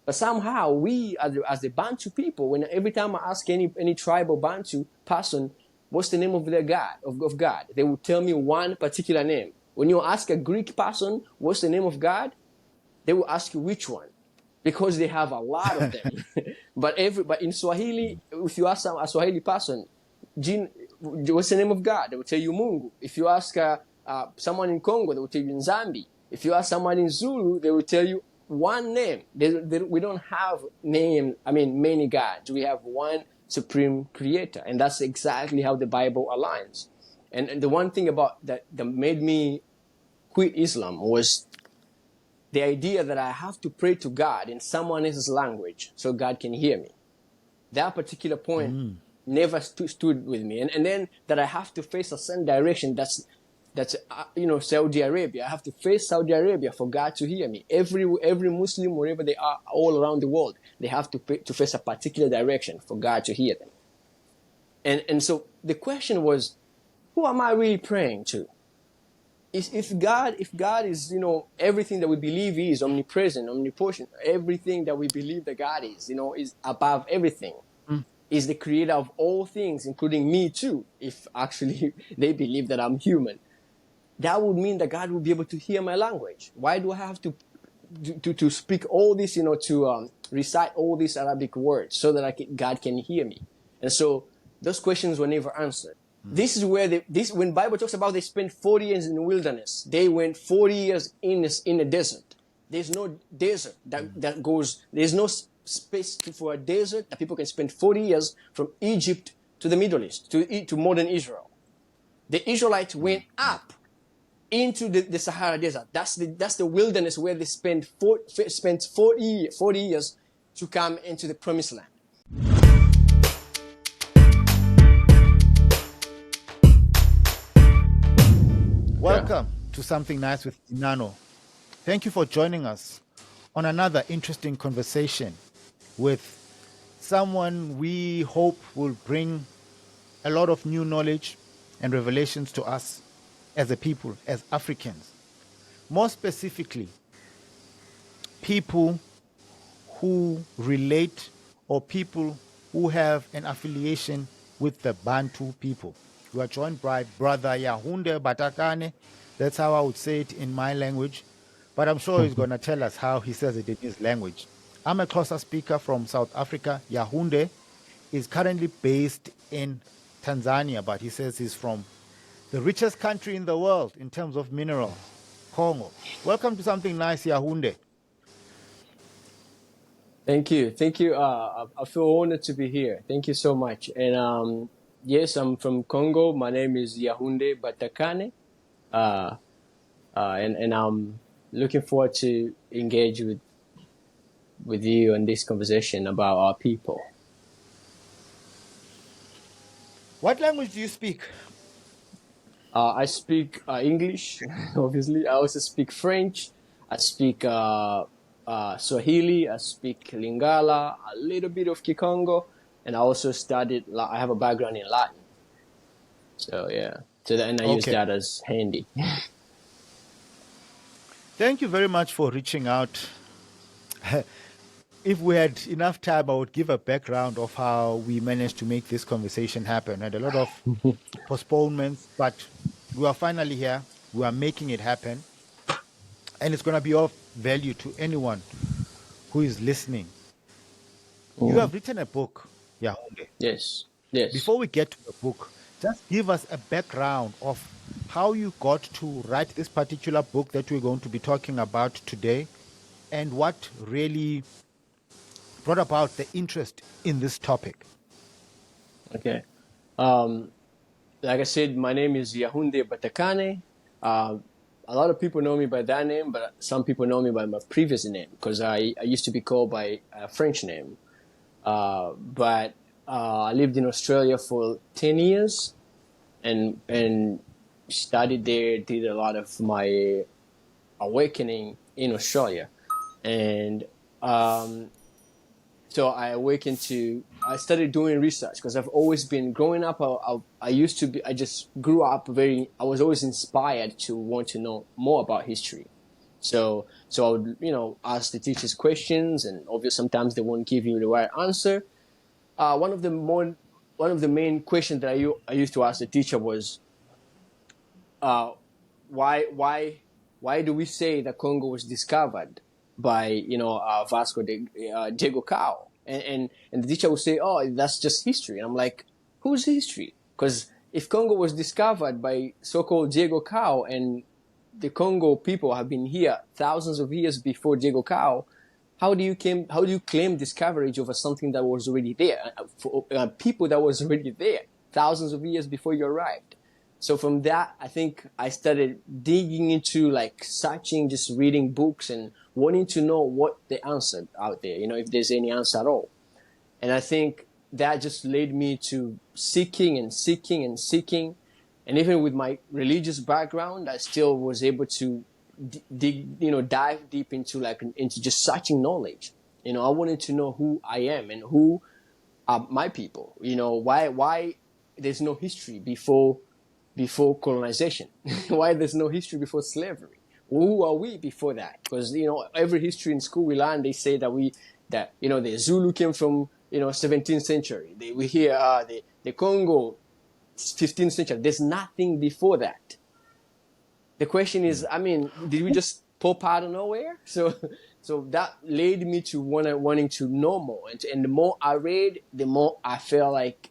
But somehow we, as the Bantu people, when every time I ask any tribal Bantu person, what's the name of their God, of God, they will tell me one particular name. When you ask a Greek person, what's the name of God, they will ask you which one, because they have a lot of them. but in Swahili, if you ask a Swahili person, what's the name of God, they will tell you Mungu. If you ask someone in Congo, they will tell you Nzambi. If you ask someone in Zulu, they will tell you one name. We don't have many gods. We have one supreme creator, and that's exactly how the Bible aligns. And the one thing about that made me quit Islam was the idea that I have to pray to God in someone else's language so God can hear me. That particular point never stood with me. And then that I have to face a certain direction that's Saudi Arabia. I have to face Saudi Arabia for God to hear me. Every Muslim, wherever they are, all around the world, they have to face a particular direction for God to hear them. And so the question was, who am I really praying to? If God is, everything that we believe is omnipresent, omnipotent, everything that we believe that God is, is above everything, is the creator of all things, including me too, if actually they believe that I'm human, that would mean that God will be able to hear my language. Why do I have to speak all this, to recite all these Arabic words so that God can hear me? And so those questions were never answered. This is where when Bible talks about they spent 40 years in the wilderness, they went 40 years in the desert. There's no desert that goes, there's no space for a desert that people can spend 40 years from Egypt to the Middle East, to modern Israel. The Israelites went up into the Sahara Desert. That's the wilderness where they spent 40 years to come into the Promised Land. Welcome to Something Nice with Dinano. Thank you for joining us on another interesting conversation with someone we hope will bring a lot of new knowledge and revelations to us as a people, as Africans. More specifically, people who relate or people who have an affiliation with the Bantu people. We are joined by Brother Yahunde Batakane. That's how I would say it in my language. But I'm sure he's going to tell us how he says it in his language. I'm a Xhosa speaker from South Africa. Yahunde is currently based in Tanzania, but he says he's from the richest country in the world in terms of mineral, Congo. Welcome to Something Nice, Yahunde. Thank you. I feel honored to be here. Thank you so much. And yes, I'm from Congo. My name is Yahunde Batakane. And I'm looking forward to engage with you in this conversation about our people. What language do you speak? I speak English, obviously. I also speak French. I speak Swahili. I speak Lingala, a little bit of Kikongo, and I also I have a background in Latin. So yeah, and I use that as handy. Thank you very much for reaching out. If we had enough time, I would give a background of how we managed to make this conversation happen. And a lot of postponements, but we are finally here. We are making it happen. And it's going to be of value to anyone who is listening. You have written a book, Yahunde. Yes. Before we get to the book, just give us a background of how you got to write this particular book that we're going to be talking about today, and what really brought about the interest in this topic. Okay. Like I said, my name is Yahunde Batakane. A lot of people know me by that name, but some people know me by my previous name because I used to be called by a French name. But I lived in Australia for 10 years and studied there, did a lot of my awakening in Australia. And so I started doing research because I've always been growing up. I just grew up I was always inspired to want to know more about history. So I would, ask the teachers questions, and obviously sometimes they won't give you the right answer. One of the main questions that I used to ask the teacher was, uh, why do we say that Congo was discovered by Vasco Diego Cao? And the teacher would say, oh, that's just history. And I'm like, whose history? Because if Congo was discovered by so-called Diego Cao, and the Congo people have been here thousands of years before Diego Cao, how do you claim discoverage over something that was already there, for people that was already there thousands of years before you arrived? So from that, I think I started digging into, like, searching, just reading books and wanting to know what the answer out there, if there's any answer at all. And I think that just led me to seeking and seeking and seeking. And even with my religious background, I still was able to dive deep into just searching knowledge. I wanted to know who I am and who are my people. Why there's no history before colonization. Why there's no history before slavery? Who are we before that? Because every history in school we learn, they say that the Zulu came from 17th century. We hear the Congo 15th century. There's nothing before that. The question is, did we just pop out of nowhere? So that led me to wanting to know more, and the more I read, the more I felt like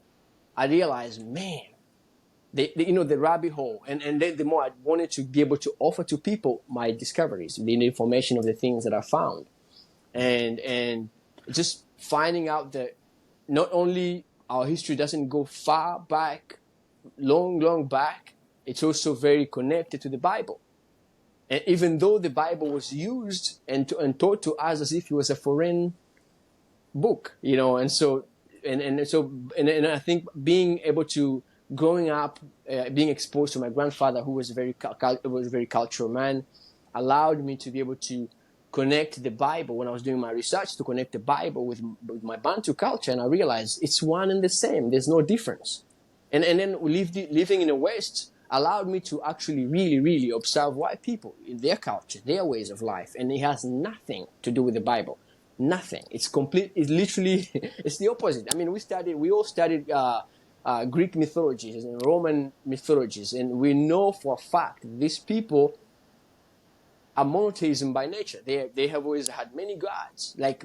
I realized, man, the rabbit hole, and then the more I wanted to be able to offer to people my discoveries, the information of the things that I found, and just finding out that not only our history doesn't go far back, long back, it's also very connected to the Bible. And even though the Bible was used and taught to us as if it was a foreign book, and so I think being able to growing up, being exposed to my grandfather, who was a very cultural man, allowed me to be able to connect the Bible when I was doing my research, to connect the Bible with my Bantu culture, and I realized it's one and the same. There's no difference. And then living in the West allowed me to actually really, really observe white people in their culture, their ways of life, and it has nothing to do with the Bible. Nothing. It's literally, it's the opposite. We all studied Greek mythologies and Roman mythologies, and we know for a fact these people are monotheism by nature. They have always had many gods, like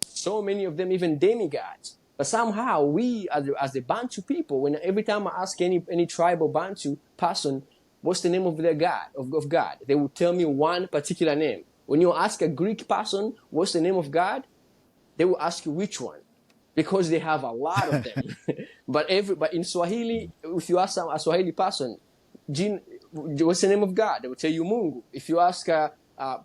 so many of them even demigods. But somehow we, as the Bantu people, when every time I ask any tribal Bantu person, what's the name of their god, of God, they will tell me one particular name. When you ask a Greek person, what's the name of God, they will ask you which one, because they have a lot of them. But in Swahili, if you ask a Swahili person, what's the name of God, they will tell you Mungu. If you ask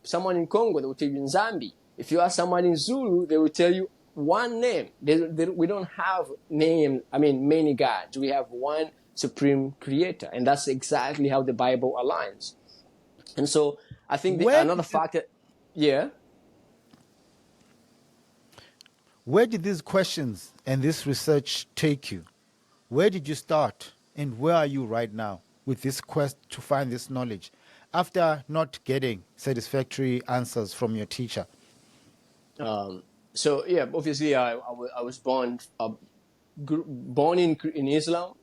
someone in Congo, they will tell you Nzambi. If you ask someone in Zulu, they will tell you one name. We don't have many gods. We have one supreme creator, and that's exactly how the Bible aligns. And so I think another factor, yeah. Where did these questions and this research take you? Where did you start, and where are you right now with this quest to find this knowledge after not getting satisfactory answers from your teacher? So yeah, obviously I was born in Islam,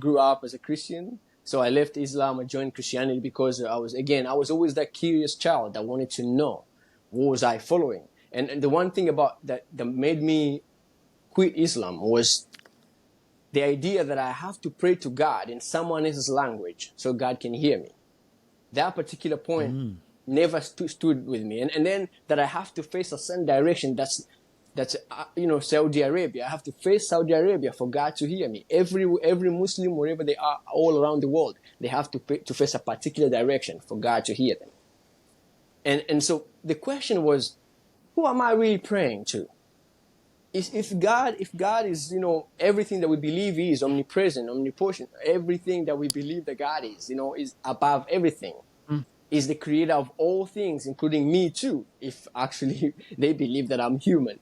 grew up as a Christian. So I left Islam, I joined Christianity because I was always that curious child that wanted to know what was I following. And the one thing about that made me quit Islam was the idea that I have to pray to God in someone else's language so God can hear me. That particular point never stood with me. And then that I have to face a certain direction that's Saudi Arabia. I have to face Saudi Arabia for God to hear me. Every Muslim, wherever they are, all around the world, they have to face a particular direction for God to hear them. And so the question was, who am I really praying to? If God is, everything that we believe is omnipresent, omnipotent, everything that we believe that God is, is above everything, is the creator of all things, including me too, if actually they believe that I'm human,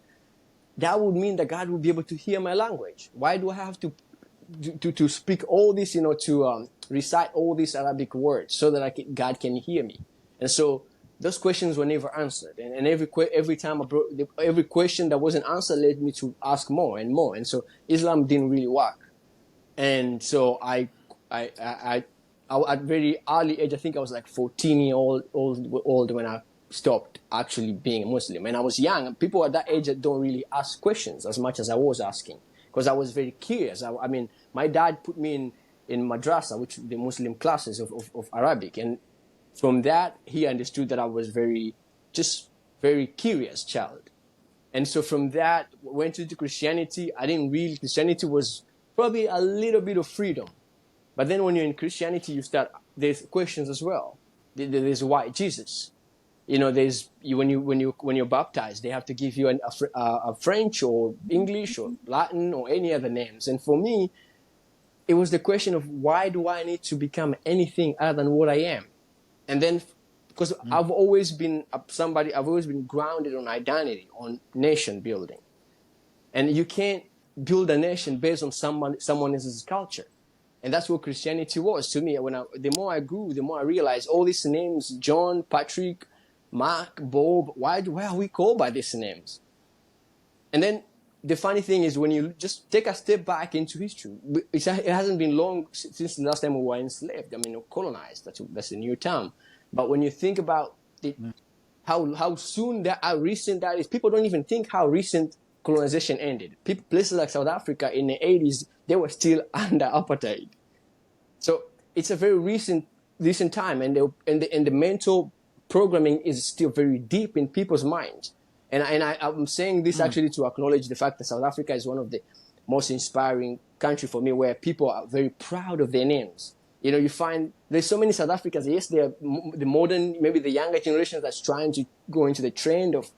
that would mean that God will be able to hear my language. Why do I have to speak all this, to recite all these Arabic words so that God can hear me? And so those questions were never answered, and every time every question that wasn't answered led me to ask more and more, and so Islam didn't really work. And so I at very early age, I think I was like 14 years old when I stopped actually being a Muslim. And I was young. People at that age don't really ask questions as much as I was asking, because I was very curious. I mean, my dad put me in madrasa, which the Muslim classes of Arabic, and from that he understood that I was very curious child. And so from that went into Christianity. Christianity was probably a little bit of freedom. But then when you're in Christianity, there's questions as well. There's why Jesus. When you're baptized, they have to give you a French or English or Latin or any other names. And for me, it was the question of, why do I need to become anything other than what I am? And then, because I've always been grounded on identity, on nation building. And you can't build a nation based on someone else's culture. And that's what Christianity was to me. The more I grew, the more I realized all these names, John, Patrick, Mark, Bob, why are we called by these names? And then the funny thing is, when you just take a step back into history, it hasn't been long since the last time we were enslaved. I mean, colonized. That's a new term. But when you think about how soon how recent that is, people don't even think how recent colonization ended. Places like South Africa in the 80s, they were still under apartheid. So it's a very recent time, and the mental programming is still very deep in people's minds. And I'm saying this actually to acknowledge the fact that South Africa is one of the most inspiring countries for me, where people are very proud of their names. You find there's so many South Africans. Yes, they're the modern, maybe the younger generation that's trying to go into the trend of,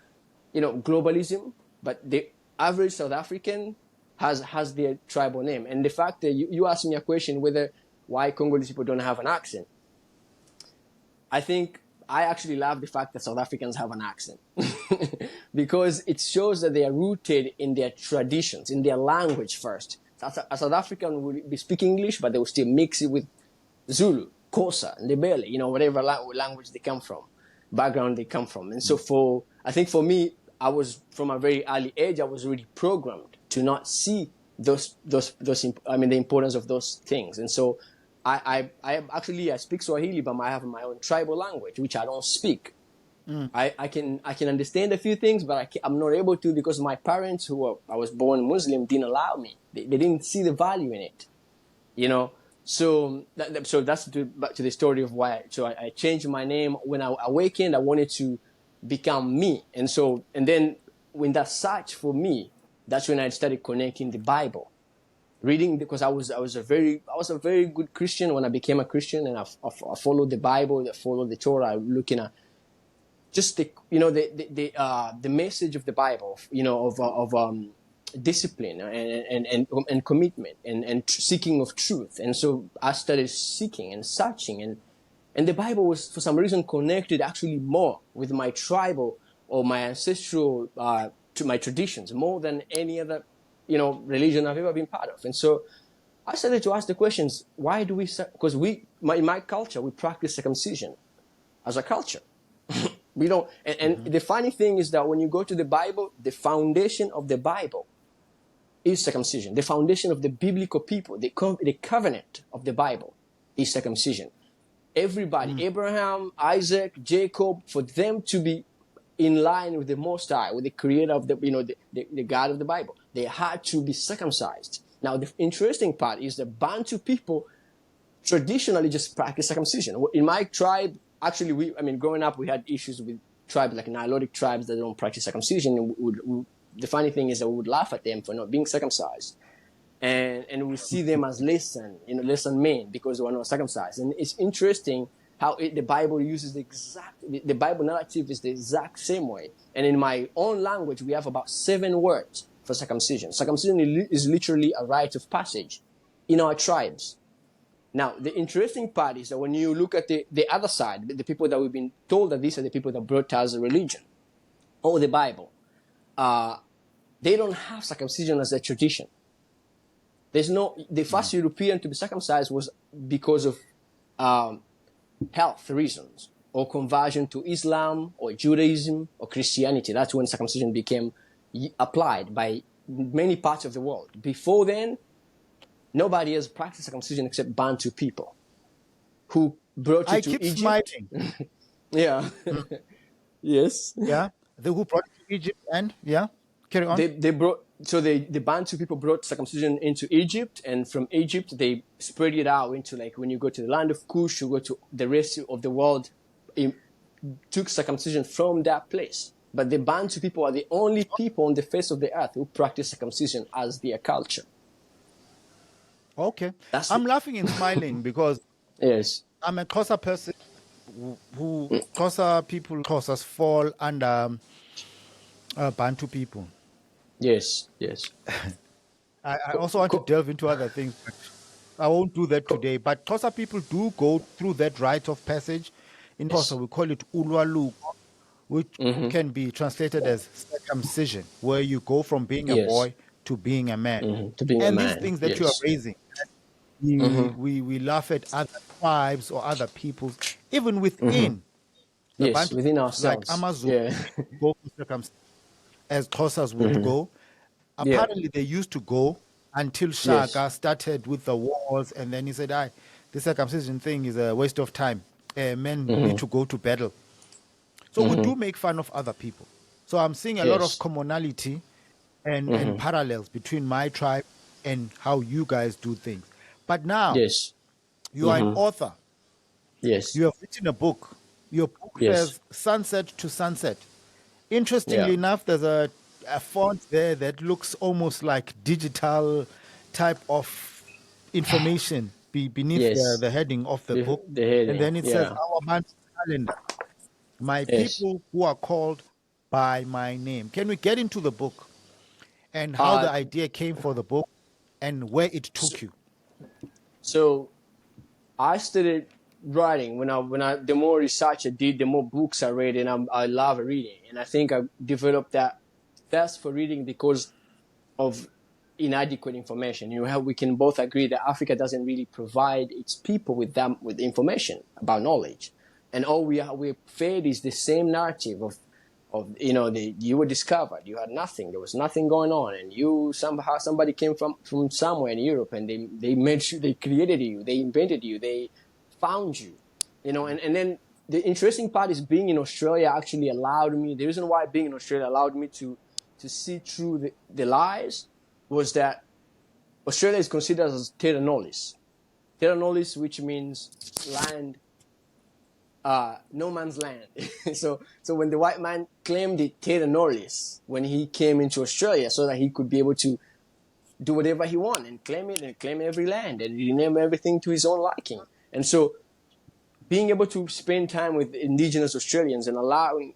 globalism. But the average South African has their tribal name. And the fact that you asked me a question why Congolese people don't have an accent. I think I actually love the fact that South Africans have an accent because it shows that they are rooted in their traditions, in their language first. A South African would be speaking English, but they will still mix it with Zulu, Xhosa, Ndebele, whatever language they come from, background they come from. And so I think for me, I was, from a very early age, I was really programmed to not see the importance of those things. And so I speak Swahili, but I have my own tribal language, which I don't speak. I can understand a few things, but I'm not able to, because my parents, I was born Muslim, didn't allow me. They didn't see the value in it, So that's back to the story of why. So I changed my name when I awakened. I wanted to become me, and then when that search for me, that's when I started connecting the Bible. Reading, because I was a very good Christian when I became a Christian, and I followed the Bible, I followed the Torah, looking at just the message of the Bible, of discipline and commitment and seeking of truth. And so I started seeking and searching, and the Bible was for some reason connected actually more with my tribal or my ancestral to my traditions more than any other religion I've ever been part of. And so I started to ask the questions, why do we, because in my culture, we practice circumcision as a culture. We don't, and the funny thing is that when you go to the Bible, the foundation of the Bible is circumcision. The foundation of the biblical people, the covenant of the Bible is circumcision. Everybody, Abraham, Isaac, Jacob, for them to be in line with the Most High, with the creator of the God of the Bible, they had to be circumcised. Now, the interesting part is that Bantu people traditionally just practice circumcision. In my tribe, actually, growing up, we had issues with tribes like Nilotic tribes that don't practice circumcision. And the funny thing is that we would laugh at them for not being circumcised. And we see them as lesser men because they were not circumcised. And it's interesting how the Bible uses the Bible narrative is the exact same way. And in my own language, we have about 7 words for circumcision. Circumcision is literally a rite of passage in our tribes. Now, the interesting part is that when you look at the other side, the people that we've been told that these are the people that brought us a religion or the Bible, they don't have circumcision as a tradition. The first European to be circumcised was because of health reasons. or conversion to Islam or Judaism or Christianity. That's when circumcision became applied by many parts of the world. Before then, nobody has practiced circumcision except Bantu people who brought I it to keep Egypt. smiling. Yeah. Yes. Yeah. The who brought it to Egypt and yeah. Carry on. They brought, so the Bantu people brought circumcision into Egypt, and from Egypt they spread it out into, like, when you go to the land of Kush, you go to the rest of the world, it took circumcision from that place. But the Bantu people are the only people on the face of the earth who practice circumcision as their culture. Okay. That's I'm laughing and smiling because yes, I'm a Xhosa person who Xhosa people, Xhosas fall under Bantu people. yes, yes. I also want to delve into other things, but I won't do that today. But Xhosa people do go through that rite of passage. In Xhosa, we call it ulwaluko, which can be translated as circumcision, where you go from being a Yes, boy to being a man. to being a And these man. things that you are Yes, raising, we laugh at other tribes or other peoples, even within the yes, Bantu, within like ourselves. Amazon, Yeah, go for circumcision as Xhosas would go. yeah, Apparently, they used to go until yes, Shaka started with the wars, and then he said, "I, this circumcision thing is a waste of time. Men need to go to battle." So we do make fun of other people. So I'm seeing a lot of yes, commonality and parallels between my tribe and how you guys do things. But now yes, you are an author. yes, You have written a book. Your book yes, says Sunset to Sunset. yeah, Interestingly enough, there's a font there that looks almost like digital type of information beneath yes. the heading of the book. The And heading, then it says, yeah, Our Bantu calendar, my yes. people who are called by my name. Can we get into the book and how Uh, the idea came for the book and where it so, took you? so I started writing when I the more research I did, the more books I read, and I love reading, and I think I developed that thirst for reading because of inadequate information. You know, how we can both agree that Africa doesn't really provide its people with information about knowledge, and all we're fed is the same narrative of you were discovered, you had nothing, there was nothing going on, and somehow somebody came from somewhere in Europe, and they made sure they created you, they invented you, they found you, and then the interesting part is being in Australia actually allowed me. The reason why being in Australia allowed me to see through the lies was that Australia is considered as terra nullius. Terra nullius, which means land, no man's land. so when the white man claimed it terra nullius when he came into Australia, so that he could be able to do whatever he wanted and claim it and claim every land and rename everything to his own liking. And so being able to spend time with indigenous Australians and allowing,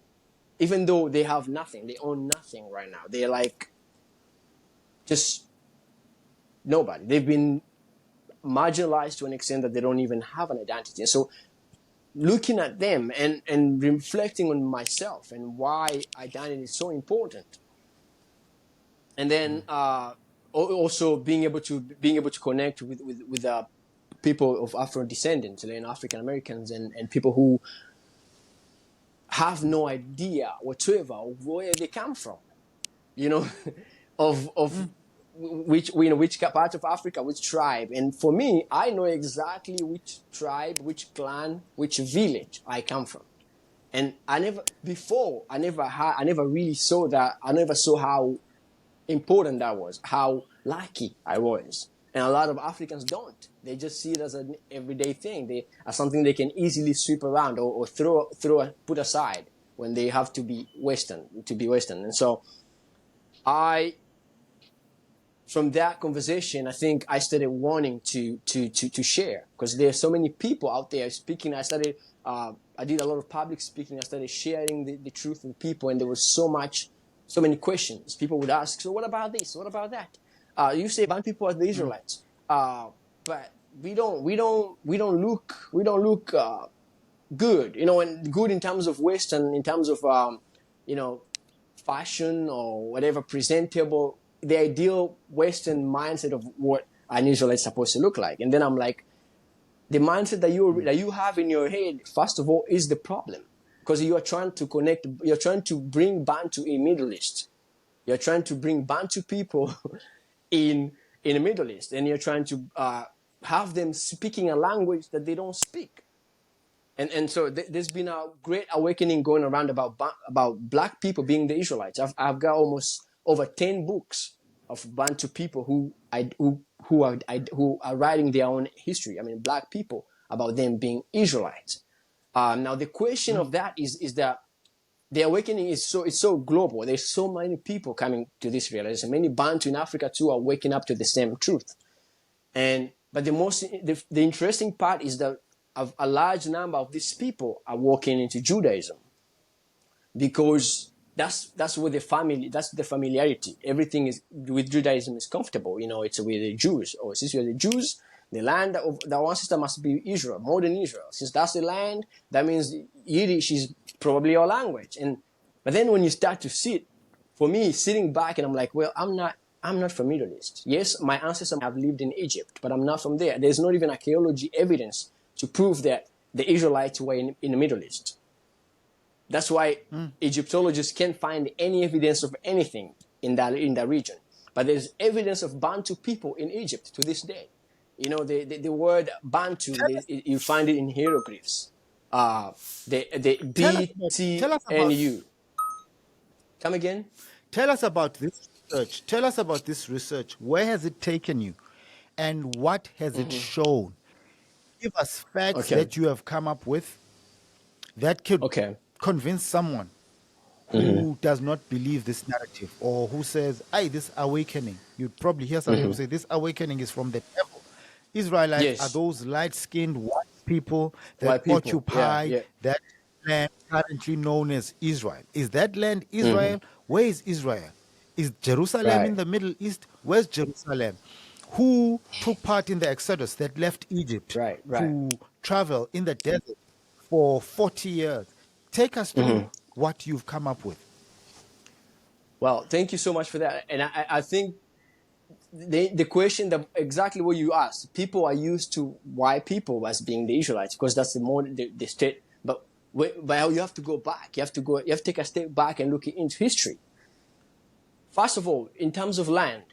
even though they have nothing, they own nothing right now, they're like just nobody. They've been marginalized to an extent that they don't even have an identity. And so looking at them and reflecting on myself and why identity is so important. And then also being able to connect with people of Afro descendants and African Americans and people who have no idea whatsoever of where they come from, of which part of Africa, which tribe. And for me, I know exactly which tribe, which clan, which village I come from. And I never really saw that. I never saw how important that was, how lucky I was. And a lot of Africans don't. They just see it as an everyday thing, as something they can easily sweep around or put aside when they have to be Western. And so from that conversation, I think I started wanting to share, because there are so many people out there speaking. I did a lot of public speaking. I started sharing the truth with people, and there was so many questions. People would ask, so what about this? What about that? You say Bantu people are the Israelites, but we don't look good, and good in terms of Western, in terms of fashion or whatever, presentable, the ideal Western mindset of what an Israelite is supposed to look like. And then I'm like, The mindset that you have in your head, first of all, is the problem, because you are trying to connect. You're trying to bring Bantu in Middle East. You're trying to bring Bantu people in the Middle East, and you're trying to have them speaking a language that they don't speak. And so there's been a great awakening going around about black people being the Israelites. I've got almost over 10 books of Bantu people who are writing their own history. I mean, black people, about them being Israelites. Now the question of that is that the awakening is so global. There's so many people coming to this realization. Many Bantu in Africa too are waking up to the same truth. But the interesting part is that a large number of these people are walking into Judaism, because that's where that's the familiarity. Everything is with Judaism is comfortable. It's with the Jews. Or since you're the Jews, the land of the one sister must be Israel, modern Israel. Since that's the land, that means Yiddish is probably your language. But then when you start to sit, for me, sitting back, and I'm like, well, I'm not from Middle East. Yes, my ancestors have lived in Egypt, but I'm not from there. There's not even archaeology evidence to prove that the Israelites were in the Middle East. That's why Egyptologists can't find any evidence of anything in that region. But there's evidence of Bantu people in Egypt to this day. The word Bantu, you find it in hieroglyphs. The BTNU. Come again? Tell us about this research. Tell us about this research. Where has it taken you? And what has it shown? Give us facts that you have come up with that could convince someone who does not believe this narrative, or who says, this awakening. You'd probably hear some people say, this awakening is from the devil. Israelites are those light-skinned white people that occupy that land currently known as Israel. Is that land Israel? Where is Israel? Is Jerusalem in the Middle East? Where's Jerusalem? Who took part in the Exodus that left Egypt to travel in the desert for 40 years? Take us through what you've come up with. Well, thank you so much for that. And I think the question, that exactly what you asked, people are used to white people as being the Israelites, because that's the state. But you have to go back. You have to take a step back and look into history. First of all, in terms of land,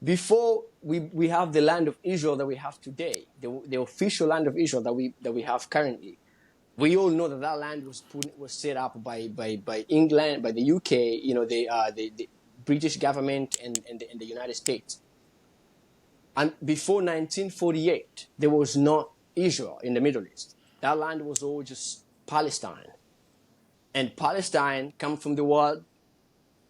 before we have the land of Israel that we have today, the official land of Israel that we have currently, we all know that land was set up by England, by the UK, the British government and the United States. And before 1948, there was not Israel in the Middle East. That land was all just Palestine. And Palestine comes from the word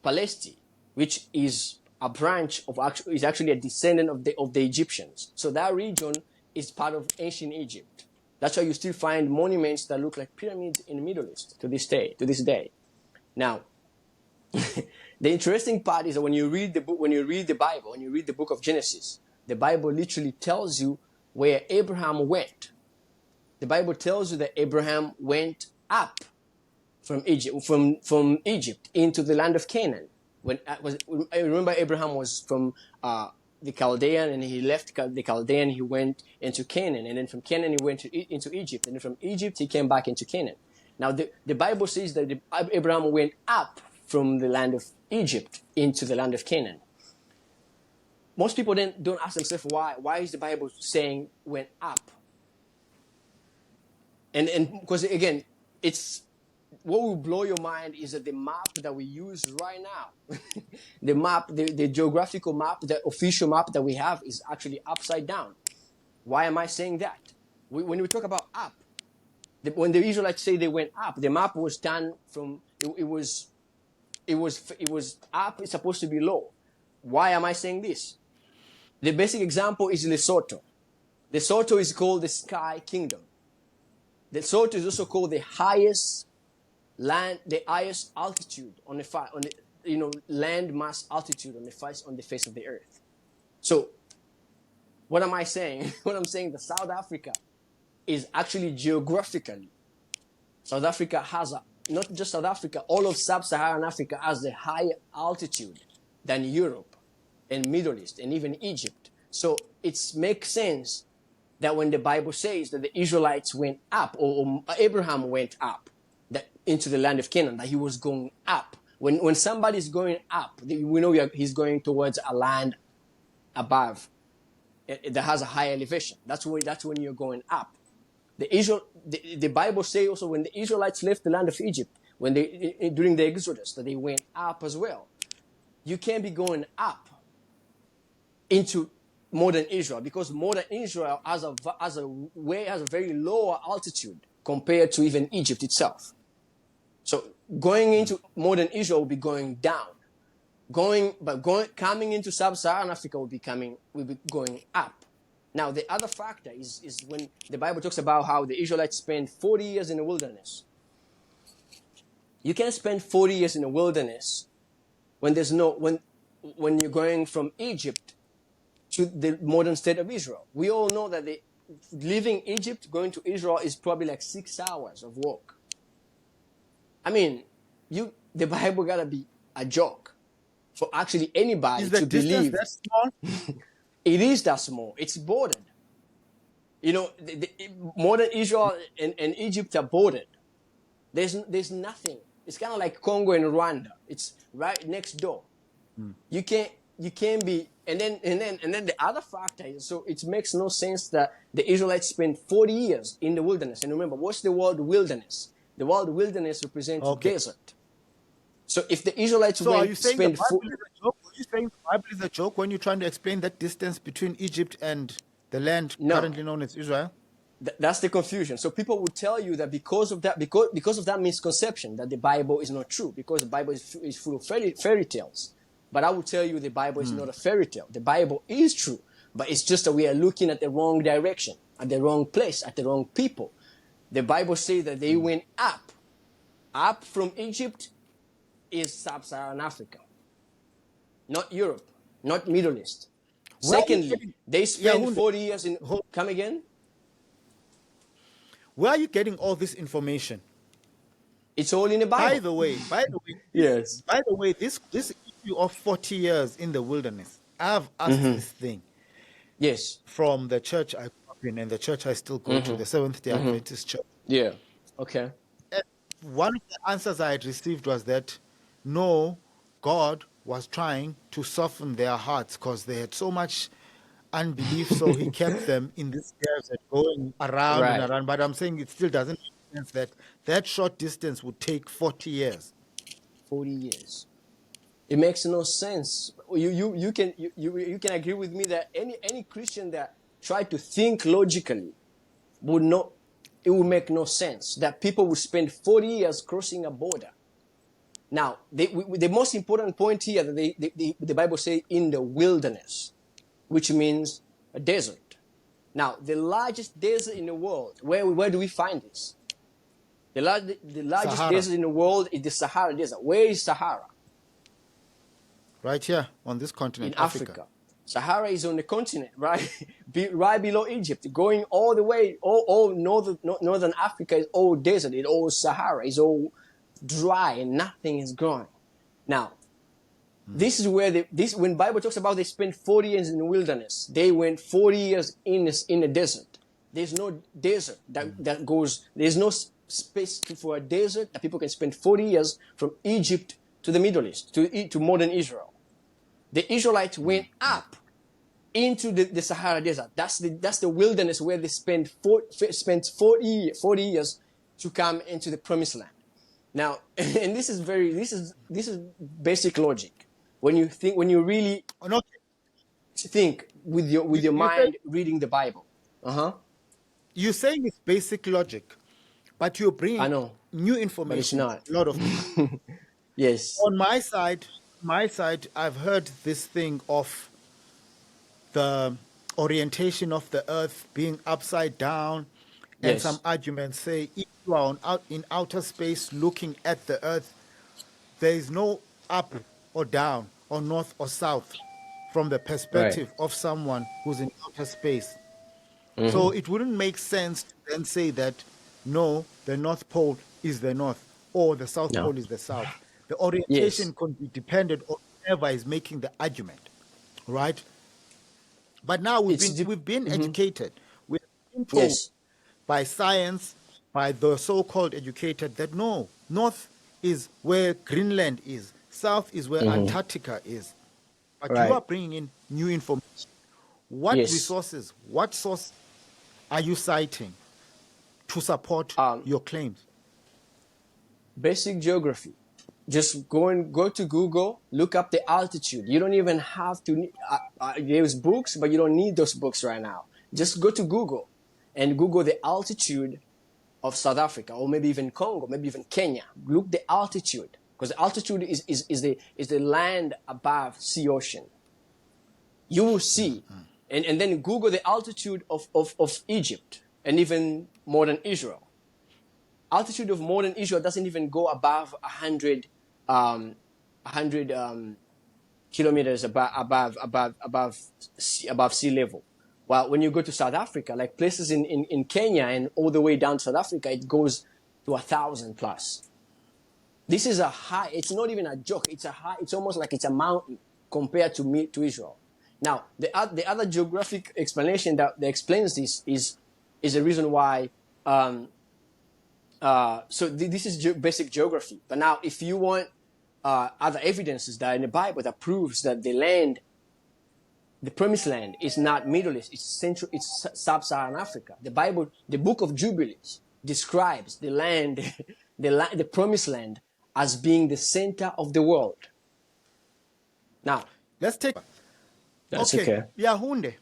Palesti, which is a branch is actually a descendant of the Egyptians. So that region is part of ancient Egypt. That's why you still find monuments that look like pyramids in the Middle East to this day. Now, the interesting part is that when you read the Bible, when you read the book of Genesis, the Bible literally tells you where Abraham went. The Bible tells you that Abraham went up from Egypt into the land of Canaan. I remember Abraham was from the Chaldean, and he left the Chaldean, he went into Canaan, and then from Canaan he went into Egypt, and then from Egypt he came back into Canaan. Now the Bible says that Abraham went up from the land of Egypt into the land of Canaan. Most people don't ask themselves why is the Bible saying went up? And because again, it's what will blow your mind is that the map that we use right now, the geographical map, the official map that we have is actually upside down. Why am I saying that? When we talk about up, when the Israelites say they went up, the map was done from, it was up, it's supposed to be low. Why am I saying this? The basic example is Lesotho. Lesotho is called the Sky Kingdom. Lesotho is also called the highest altitude land mass altitude on the face of the earth. So, what am I saying? What I'm saying, that South Africa is actually geographically, South Africa has not just South Africa, all of sub-Saharan Africa has a higher altitude than Europe and Middle East and even Egypt. So it makes sense that when the Bible says that the Israelites went up, or Abraham went up into the land of Canaan, that he was going up. When somebody's going up, we know he's going towards a land above that has a high elevation. That's when you're going up. The Bible says also when the Israelites left the land of Egypt, during the Exodus, that they went up as well. You can't be going up into modern Israel, because modern Israel has a very lower altitude compared to even Egypt itself. So going into modern Israel will be going down. Coming into sub-Saharan Africa will be going up. Now the other factor is when the Bible talks about how the Israelites spent 40 years in the wilderness. You can't spend 40 years in the wilderness when you're going from Egypt to the modern state of Israel. We all know that leaving Egypt, going to Israel is probably like 6 hours of walk. I mean, the Bible gotta be a joke for actually anybody to believe. Is the distance that small? It is that small. It's bordered. You know, modern Israel and Egypt are bordered. There's nothing. It's kind of like Congo and Rwanda. It's right next door. You can't be. And then the other factor is, so it makes no sense that the Israelites spent 40 years in the wilderness. And remember, what's the word wilderness? The word wilderness represents desert. So if the Israelites are you saying the Bible is a joke? Are you saying the Bible is a joke when you're trying to explain that distance between Egypt and the land currently known as Israel? That's the confusion. So people will tell you that because of that misconception, that the Bible is not true, because the Bible is full of fairy tales. But I will tell you the Bible is not a fairy tale. The Bible is true, but it's just that we are looking at the wrong direction, at the wrong place, at the wrong people. The Bible says that they went up. Up from Egypt is sub-Saharan Africa, not Europe, not Middle East. Secondly, they spent 40 years in... Come again? Where are you getting all this information? It's all in the Bible. By the way, yes. By the way, this issue of 40 years in the wilderness, I've asked this thing. Yes. From the church I grew up in, and the church I still go to, the Seventh-day Adventist Church. Yeah. Okay. And one of the answers I had received was that, no, God was trying to soften their hearts because they had so much unbelief, so he kept them in this desert going around and around. But I'm saying it still doesn't make sense that short distance would take 40 years. 40 years. It makes no sense. You can agree with me that any Christian that tried to think logically it would make no sense that people would spend 40 years crossing a border. Now, the most important point here that the Bible says in the wilderness, which means a desert. Now, the largest desert in the world, where do we find this? The largest Sahara. desert in the world is the Sahara Desert. Where is Sahara? Right here on this continent, in Africa. Sahara is on the continent, right? Right below Egypt, going all the way, all northern Africa is all desert. It's all Sahara. It's all dry and nothing is growing. Now, this is where when Bible talks about they spent 40 years in the wilderness, they went 40 years in the desert. There's no desert that goes. There's no space for a desert that people can spend 40 years from Egypt to the Middle East to modern Israel. The Israelites went up into the Sahara Desert. That's the wilderness where they spent 40 years to come into the Promised Land. Now, and this is basic logic. When you really think with your mind reading the Bible. You're saying it's basic logic, but you're bringing new information. But it's not. A lot of people. Yes. On my side, I've heard this thing of the orientation of the earth being upside down, and some arguments say if you are in outer space looking at the earth, there is no up or down or north or south from the perspective of someone who's in outer space. So it wouldn't make sense to then say that, no, the North Pole is the north or the South Pole is the south. The orientation could be dependent on whoever is making the argument, right? But now we've been educated. told Yes. by science, by the so-called educated, that no, north is where Greenland is, south is where Antarctica is. But you Right. are bringing in new information. What Yes. resources, what source are you citing to support your claims? Basic geography. Just go to Google, look up the altitude. You don't even have to use books, but you don't need those books right now. Just go to Google and Google the altitude of South Africa, or maybe even Congo, maybe even Kenya. Look the altitude, because the altitude is the land above sea ocean. You will see, and then Google the altitude of Egypt and even modern Israel. Altitude of modern Israel doesn't even go above 100 kilometers above sea level. While when you go to South Africa, like places in Kenya and all the way down to South Africa, it goes to 1,000 plus. This is a high. It's not even a joke. It's a high. It's almost like it's a mountain compared to Israel. Now, the other geographic explanation that explains this is the reason why. So this is basic geography. But now, if you want other evidences that are in the Bible that proves that the land, the promised land, is not Middle East, it's sub-Saharan Africa. The Bible, the book of Jubilees, describes the land, the promised land, as being the center of the world. Now, let's take. That's okay. Yahunde.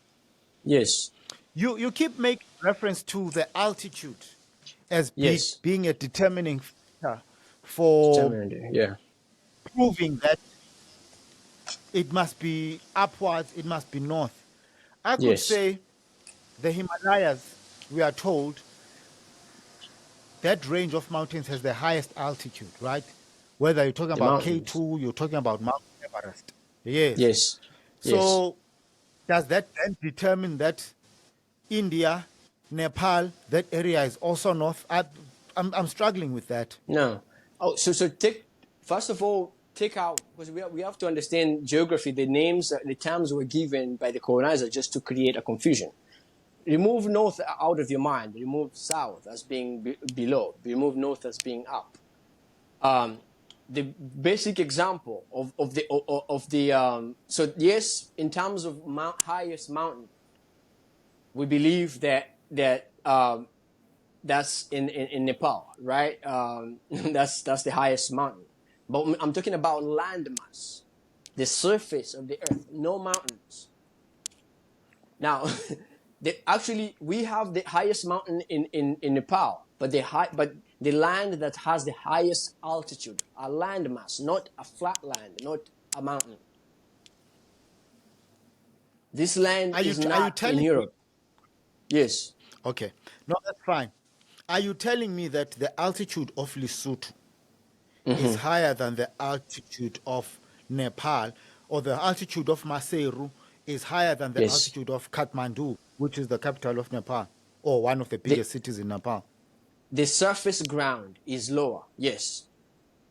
Yes. You keep making reference to the altitude as Yes. being a determining factor for proving that it must be upwards, it must be north. I could say the Himalayas, we are told, that range of mountains has the highest altitude, right? Whether you're talking about mountains. K2, you're talking about Mount Everest. Yes. So does that then determine that India, Nepal, that area is also north? I'm struggling with that. No. Oh, so first of all, take out, because we have to understand geography. The names, the terms were given by the colonizer just to create a confusion. Remove north out of your mind. Remove south as being below. Remove north as being up. The basic example of the so yes, in terms of highest mountain, we believe that that's in Nepal, right? That's the highest mountain. But I'm talking about landmass, the surface of the earth, no mountains. Now, actually, we have the highest mountain in Nepal, but the land that has the highest altitude, a landmass, not a flat land, not a mountain. This land is not in Europe. Yes. Okay. No, that's fine. Are you telling me that the altitude of Lesotho is higher than the altitude of Nepal, or the altitude of Maseru is higher than the altitude of Kathmandu, which is the capital of Nepal, or one of the biggest cities in Nepal? The surface ground is lower, yes.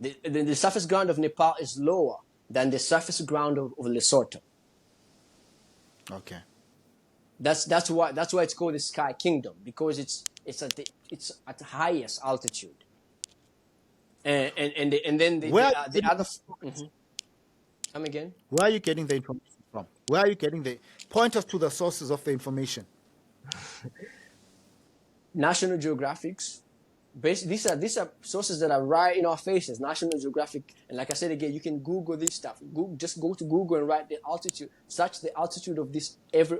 The surface ground of Nepal is lower than the surface ground of Lesotho. Okay. That's why it's called the Sky Kingdom, because it's at the highest altitude. And then the other. Come again? Where are you getting the information from? Where are you getting point us to the sources of the information? National Geographics. These are sources that are right in our faces. National Geographic, and like I said again, you can Google this stuff. Just go to Google and write the altitude, search the altitude of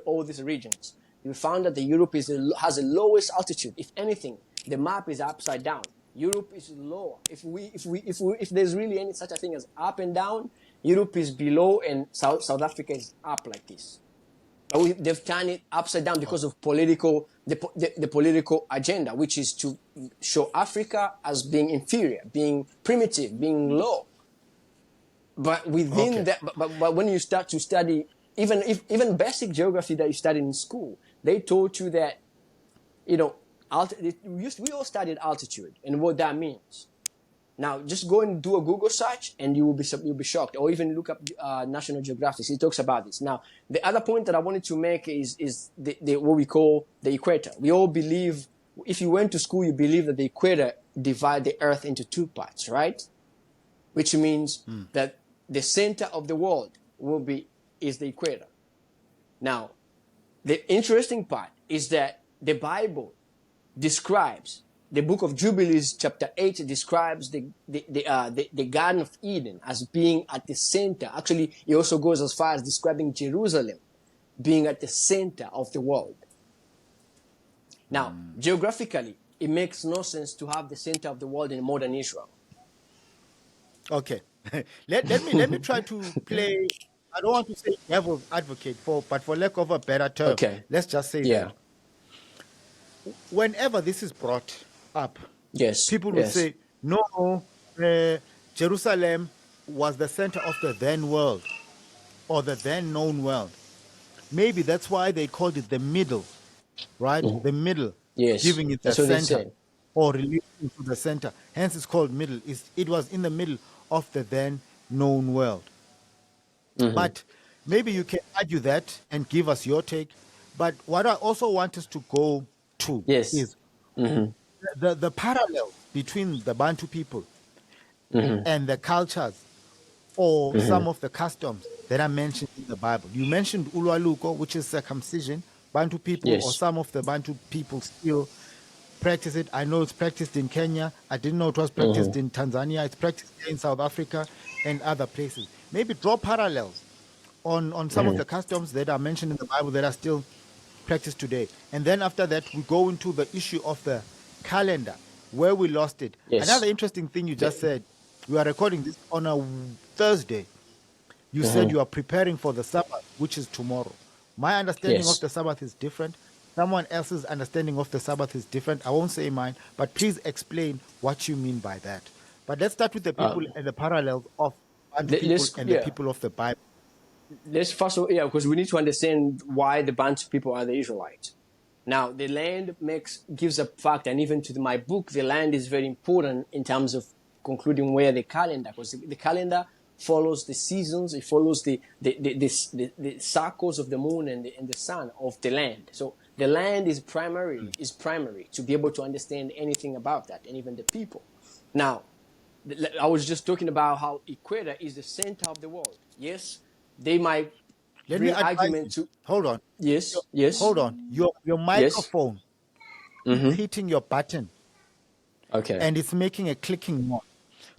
all these regions. You found that the Europe has the lowest altitude. If anything, the map is upside down. Europe is lower. If there's really any such a thing as up and down, Europe is below and South Africa is up like this. But they've turned it upside down because of the political agenda, which is to show Africa as being inferior, being primitive, being low. But within that, but when you start to study, even basic geography that you studied in school, they told you that, we all studied altitude and what that means. Now, just go and do a Google search, and you'll be shocked. Or even look up National Geographic. It talks about this. Now, the other point that I wanted to make is the what we call the equator. We all believe, if you went to school, you believe that the equator divide the Earth into two parts, right? Which means that the center of the world is the equator. Now, the interesting part is that the Bible describes, the book of Jubilees, chapter 8, describes the Garden of Eden as being at the center. Actually, it also goes as far as describing Jerusalem being at the center of the world. Now, geographically, it makes no sense to have the center of the world in modern Israel. Okay. let me try to play. I don't want to say devil's advocate but for lack of a better term, Okay. let's just say that whenever this is brought up, people will say, no, Jerusalem was the center of the then world or the then known world. Maybe that's why they called it the middle, right? The middle, giving it the center or relating to the center. Hence it's called middle. It was in the middle of the then known world. But maybe you can argue that and give us your take. But what I also want us to go to is the parallel between the Bantu people and the cultures or some of the customs that are mentioned in the Bible. You mentioned Ulwaluko, which is circumcision. Bantu people or some of the Bantu people still practice it. I know it's practiced in Kenya. I didn't know it was practiced in Tanzania. It's practiced in South Africa and other places. Maybe draw parallels on some of the customs that are mentioned in the Bible that are still practiced today. And then after that, we go into the issue of the calendar, where we lost it. Another interesting thing you just said, we are recording this on a Thursday. You said you are preparing for the Sabbath, which is tomorrow. My understanding of the Sabbath is different. Someone else's understanding of the Sabbath is different. I won't say mine, but please explain what you mean by that. But let's start with the people and the parallels of Bantu people and the people of the Bible. Let's first of all, because we need to understand why the Bantu people are the Israelites. Now, the land gives a fact, and even to my book, the land is very important in terms of concluding where the calendar, because the calendar follows the seasons, it follows the circles of the moon and the sun of the land. So the land is primary to be able to understand anything about that, and even the people. Now, I was just talking about how equator is the center of the world. Yes, they might bring argument to. Hold on. Yes. Hold on. Your microphone is hitting your button. Okay. And it's making a clicking noise.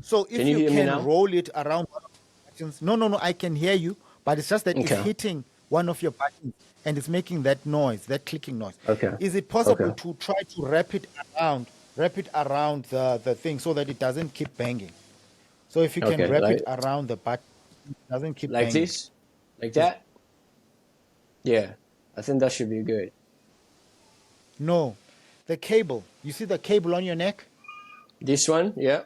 So if you can roll it around one of the buttons. No, I can hear you, but it's just that it's hitting one of your buttons and it's making that noise, that clicking noise. Okay. Is it possible to try to wrap it around the thing so that it doesn't keep banging? So if you can wrap it around the button, it doesn't keep banging. Like this? Like that? Yeah. I think that should be good. No. The cable. You see the cable on your neck? This one? Yeah.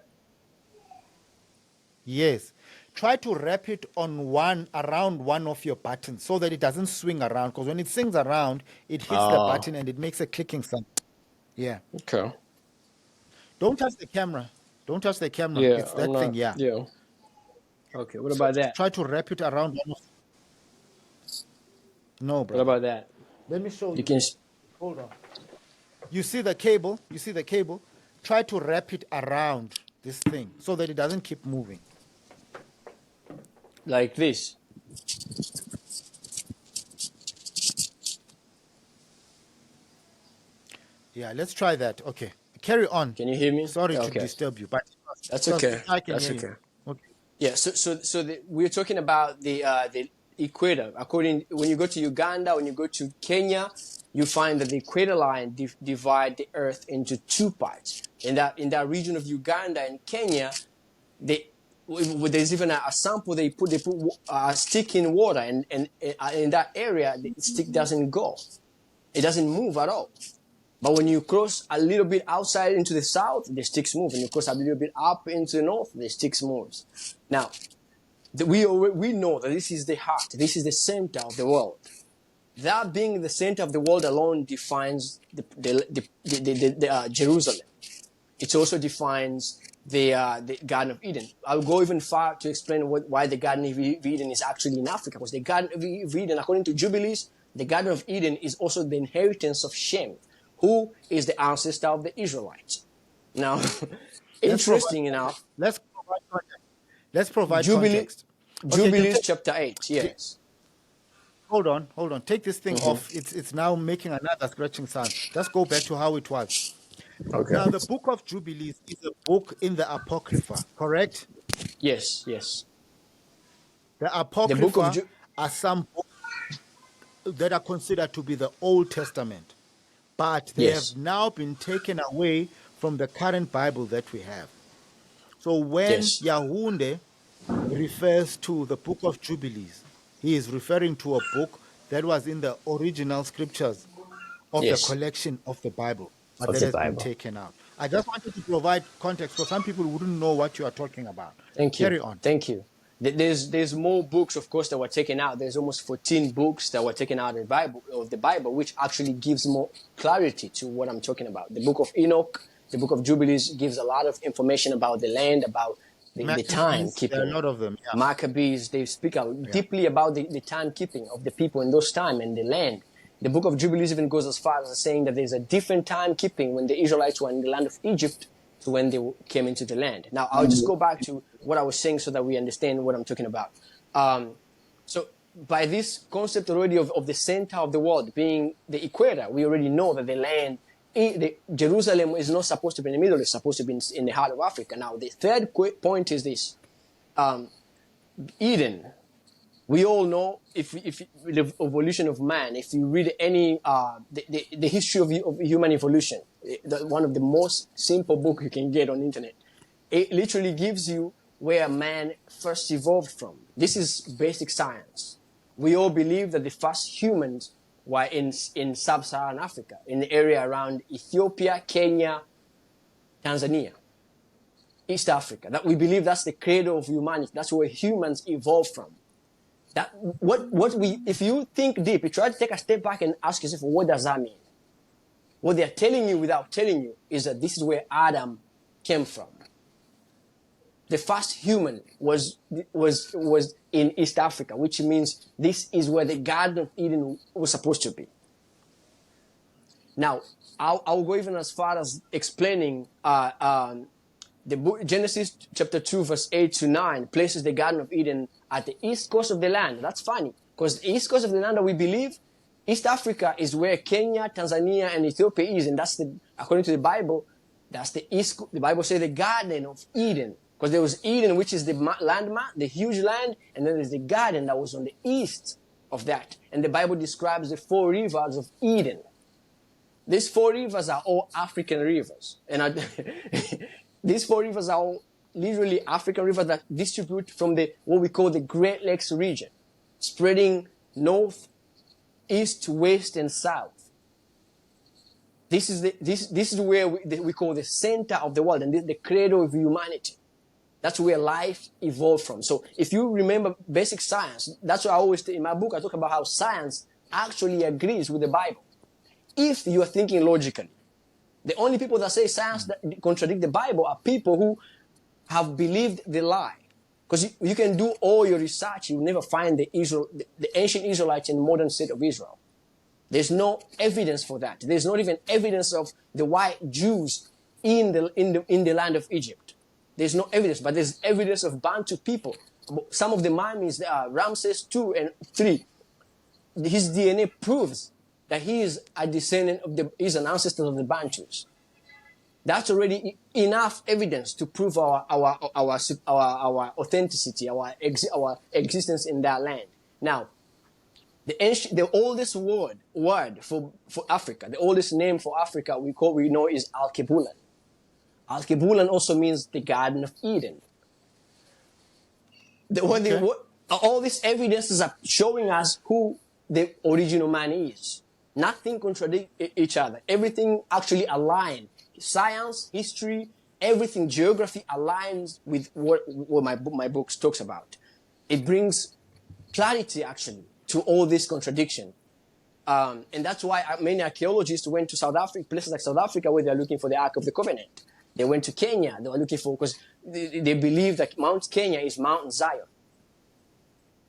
Yes. Try to wrap it around one of your buttons so that it doesn't swing around. Because when it swings around, it hits the button and it makes a clicking sound. Yeah. Okay. Don't touch the camera. Yeah, It's that thing. Yeah. Yeah. Okay. What about that? Try to wrap it around one of. No, bro. What about that? Let me show you. You can. Hold on. You see the cable? Try to wrap it around this thing so that it doesn't keep moving. Like this. Yeah, let's try that. Okay. Carry on. Can you hear me? Sorry to disturb you, but that's okay. I can That's hear okay. you. Okay. Yeah. So we're talking about the equator. When you go to Uganda, when you go to Kenya, you find that the equator line divide the earth into two parts. In that region of Uganda and Kenya, there's even a sample they put a stick in water, and in that area the stick doesn't go, it doesn't move at all. But when you cross a little bit outside into the south, the sticks move, and you cross a little bit up into the north, the sticks moves. Now, we know that this is the heart, this is the center of the world. That being the center of the world alone defines the Jerusalem. It also defines the Garden of Eden. I'll go even far to explain why the Garden of Eden is actually in Africa. Because the Garden of Eden, according to Jubilees, the Garden of Eden is also the inheritance of Shem, who is the ancestor of the Israelites. Now, interesting enough, let's provide Jubilee, context. Okay, Jubilees chapter 8, yes. hold on. Take this thing off. It's now making another scratching sound. Let's go back to how it was. Okay. Now, the book of Jubilees is a book in the Apocrypha, correct? Yes, yes. The The book of Apocrypha are some books that are considered to be the Old Testament, but they yes, have now been taken away from the current Bible that we have. So when yes, Yahunde refers to the book of Jubilees, he is referring to a book that was in the original scriptures of the yes, collection of the Bible, but of that the has been Bible. taken out. I just wanted to provide context because some people wouldn't know what you are talking about. Thank you. Carry on. Thank you. There's more books, of course, that were taken out. There's almost 14 books that were taken out of the Bible, which actually gives more clarity to what I'm talking about. The book of Enoch, the book of Jubilees gives a lot of information about the land, about the time Maccabees, there are a keeping. lot of them. Yeah. Maccabees, they speak deeply about the time keeping of the people in those time and the land. The book of Jubilees even goes as far as saying that there's a different time keeping when the Israelites were in the land of Egypt to when they came into the land. Now, I'll just go back to what I was saying so that we understand what I'm talking about. So by this concept already of the center of the world being the equator, we already know that the land, Jerusalem is not supposed to be in the middle, it's supposed to be in the heart of Africa. Now, the third point is this. Eden. We all know if the evolution of man, if you read any the history of human evolution, one of the most simple book you can get on the internet, it literally gives you where man first evolved from. This is basic science. We all believe that the first humans were in sub-Saharan Africa, in the area around Ethiopia, Kenya, Tanzania, East Africa. That we believe that's the cradle of humanity. That's where humans evolved from. That if you think deep, you try to take a step back and ask yourself, what does that mean? What they're telling you without telling you is that this is where Adam came from. The first human was in East Africa, which means this is where the Garden of Eden was supposed to be. Now, I'll go even as far as explaining the book, Genesis chapter 2, verse 8 to 9, places the Garden of Eden at the east coast of the land. That's funny, because the east coast of the land that we believe, East Africa is where Kenya, Tanzania, and Ethiopia is, and that's according to the Bible, that's the east. The Bible says the Garden of Eden, because there was Eden, which is the landmass, the huge land, and then there's the garden that was on the east of that. And the Bible describes the 4 rivers of Eden. These 4 rivers are all African rivers, and these 4 rivers are all literally African rivers that distribute from what we call the Great Lakes region, spreading north, east, west, and south. This is where we call the center of the world, and the cradle of humanity. That's where life evolved from. So if you remember basic science, that's what I always in my book I talk about how science actually agrees with the Bible. If you are thinking logically, the only people that say science that contradict the Bible are people who have believed the lie. Because you can do all your research, you will never find the ancient Israelites in the modern state of Israel. There's no evidence for that. There's not even evidence of the white Jews in the land of Egypt. There's no evidence, but there's evidence of Bantu people. Some of the mummies, Ramses II and III, his DNA proves that he is a descendant he's an ancestor of the Bantus. That's already enough evidence to prove our authenticity, our existence in that land. Now, the oldest word for Africa, the oldest name for Africa we know is Al-Kebulan. Al-Kebulan also means the Garden of Eden. All these evidences are showing us who the original man is. Nothing contradicts each other. Everything actually aligns. Science, history, everything, geography aligns with what my book talks about. It brings clarity, actually, to all this contradiction. And that's why many archaeologists went to South Africa, places like South Africa, where they're looking for the Ark of the Covenant. They went to Kenya. They were looking for, because they believe that Mount Kenya is Mount Zion.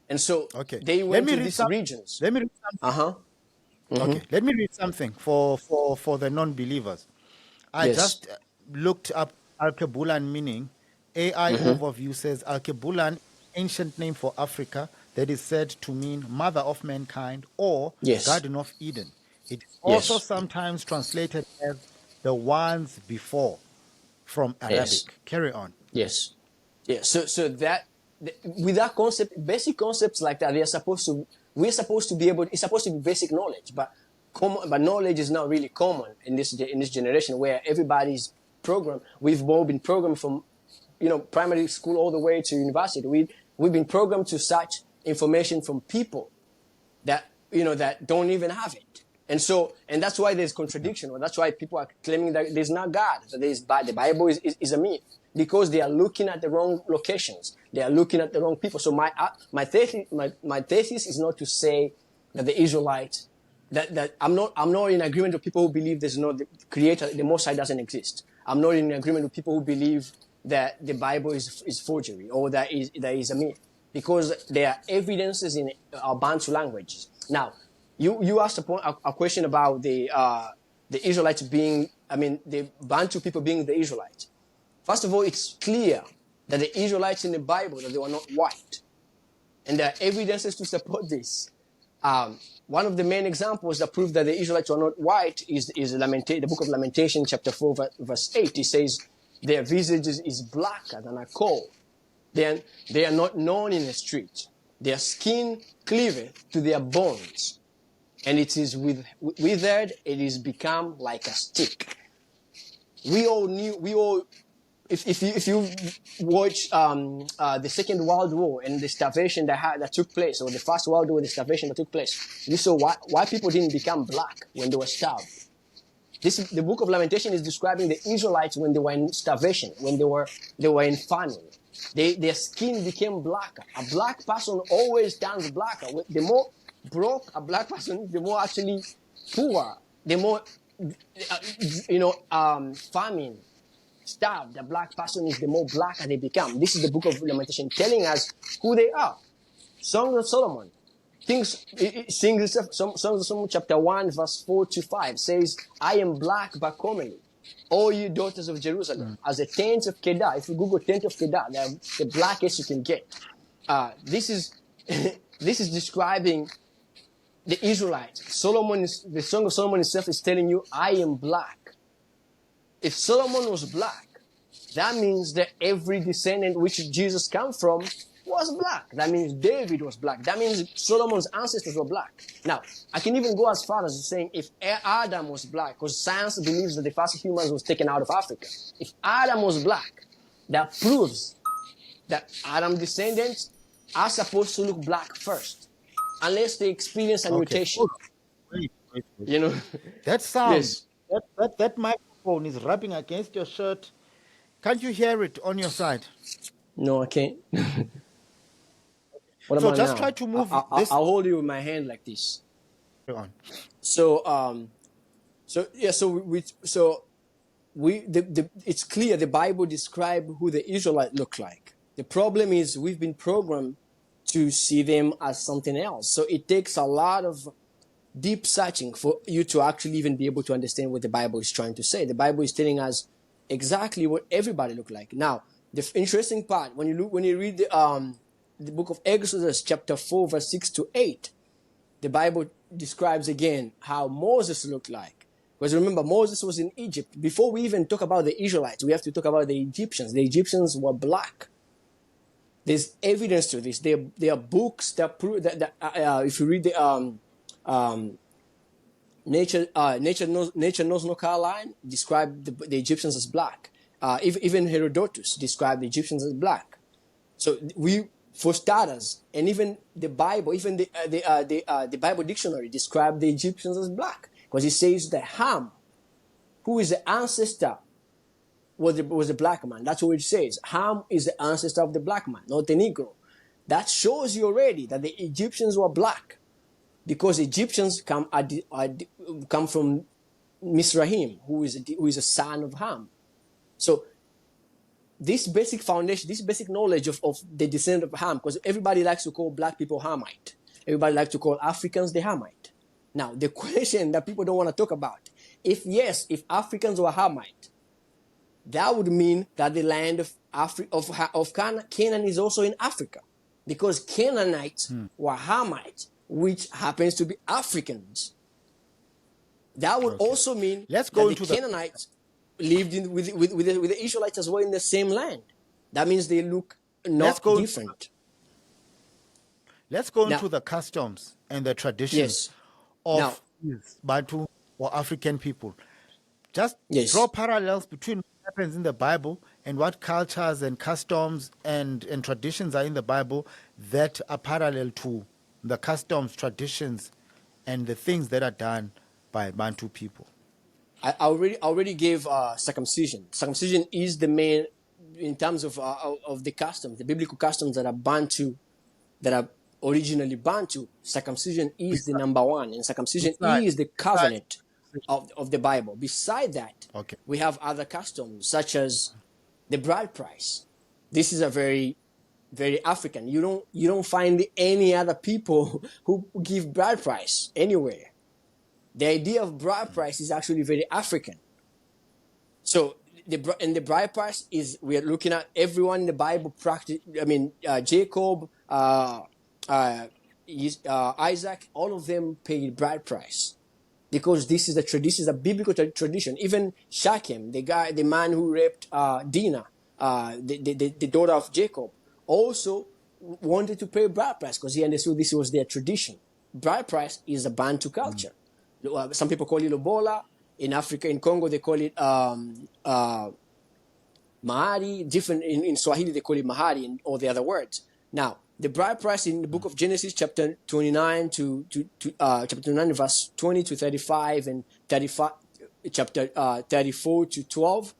And so Okay. they Let went me to read these some. regions. Let me read something. Uh-huh. Okay. Let me read something for the non-believers. I Yes. just looked up Alkebulan meaning. AI overview says Alkebulan, ancient name for Africa, that is said to mean mother of mankind or Yes. Garden of Eden. It is also Yes. sometimes translated as the ones before from Yes. Arabic. Carry on. Yes. Yeah. So that, with that concept, basic concepts like that, we're supposed to be able. It's supposed to be basic knowledge, but knowledge is not really common in this generation where everybody's programmed. We've all been programmed from, primary school all the way to university. We've been programmed to search information from people that that don't even have it. And that's why there's contradiction, or that's why people are claiming that there's not God, that the Bible is a myth, because they are looking at the wrong locations, they are looking at the wrong people. So my thesis is not to say that the Israelites, that I'm not in agreement with people who believe there's no the Creator, the Most High doesn't exist. I'm not in agreement with people who believe that the Bible is forgery, or that is a myth, because there are evidences in our Bantu languages. Now, you asked a question about the Israelites being, the Bantu people being the Israelites. First of all, it's clear that the Israelites in the Bible, that they were not white, and there are evidences to support this. One of the main examples that prove that the Israelites were not white is the book of Lamentation, chapter 4, verse 8. It says, their visage is blacker than a coal. Then they are not known in the street. Their skin cleaveth to their bones, and it is withered, it is become like a stick. We all, if you watch the Second World War and the starvation that took place, or the First World War, the starvation that took place, you saw why people didn't become black when they were starved. The book of Lamentation is describing the Israelites when they were in starvation, when they were in famine. Their skin became blacker. A black person always turns blacker. The more broke a black person, the more actually poor, the more famine, starved a black person is, the more blacker they become. This is the book of Lamentation telling us who they are. Song of Solomon. Songs of Solomon chapter 1 verse 4 to 5 says, I am black but comely, all you daughters of Jerusalem, as a tent of Kedar. If you Google tent of Kedar, they're the blackest you can get. This is this is describing the Israelites. The Song of Solomon itself is telling you, I am black. If Solomon was black, that means that every descendant which Jesus came from was black. That means David was black. That means Solomon's ancestors were black. Now, I can even go as far as saying if Adam was black, because science believes that the first humans was taken out of Africa. If Adam was black, that proves that Adam's descendants are supposed to look black first, unless they experience a mutation. Hold on. Wait. You know? That sound, Yes. that microphone is rubbing against your shirt. Can't you hear it on your side? No, I can't. What So about just now? try to move this. I'll hold you with my hand like this. Go on. It's clear the Bible describes who the Israelites look like. The problem is we've been programmed to see them as something else. So it takes a lot of deep searching for you to actually even be able to understand what the Bible is trying to say. The Bible is telling us exactly what everybody look like. Now, the interesting part, when you read the book of Exodus, chapter 4, verse 6 to 8, the Bible describes again how Moses looked like. Because remember, Moses was in Egypt. Before we even talk about the Israelites, we have to talk about the Egyptians. The Egyptians were black. There's evidence to this. There are books that prove that if you read the Nature Knows No Color line, describe the Egyptians as black. Even Herodotus described the Egyptians as black. So for starters, and even the Bible, even the Bible dictionary described the Egyptians as black, because it says that Ham, who is the ancestor, was a black man. That's what it says. Ham is the ancestor of the black man, not the Negro. That shows you already that the Egyptians were black, because Egyptians come from Misrahim, who is a son of Ham. So this basic foundation, this basic knowledge of the descent of Ham, because everybody likes to call black people Hamite. Everybody likes to call Africans the Hamite. Now, the question that people don't want to talk about, if Africans were Hamite, that would mean that the land of Canaan is also in Africa, because Canaanites were Hamites, which happens to be Africans. That would also mean Let's go that the Canaanites lived with the Israelites as well in the same land. That means they look not different. Let's go into the customs and the traditions of Bantu or African people. Just draw parallels between what happens in the Bible and what cultures and customs and traditions are in the Bible that are parallel to the customs, traditions, and the things that are done by Bantu people. I already gave circumcision. Circumcision is the main, in terms of the customs, the biblical customs that are Bantu, that are originally Bantu. Circumcision is the number one, and circumcision is the covenant of the Bible. Beside that, we have other customs such as the bride price. This is a very, very African. You don't find any other people who give bride price anywhere. The idea of bride price is actually very African. So the bride price is, we are looking at everyone in the Bible practice. I mean, Jacob, Isaac, all of them paid bride price, because this is a biblical tradition. Even Shechem, the man who raped Dinah, the daughter of Jacob, also wanted to pay bride price because he understood this was their tradition. Bride price is a Bantu culture. Some people call it lobola. In Africa, in Congo, they call it mahari. Different in Swahili, they call it mahari, and all the other words. Now, the bride price in the book of Genesis, chapter 29 chapter 29, verse 20 to 35, and 35, chapter 34 to 12.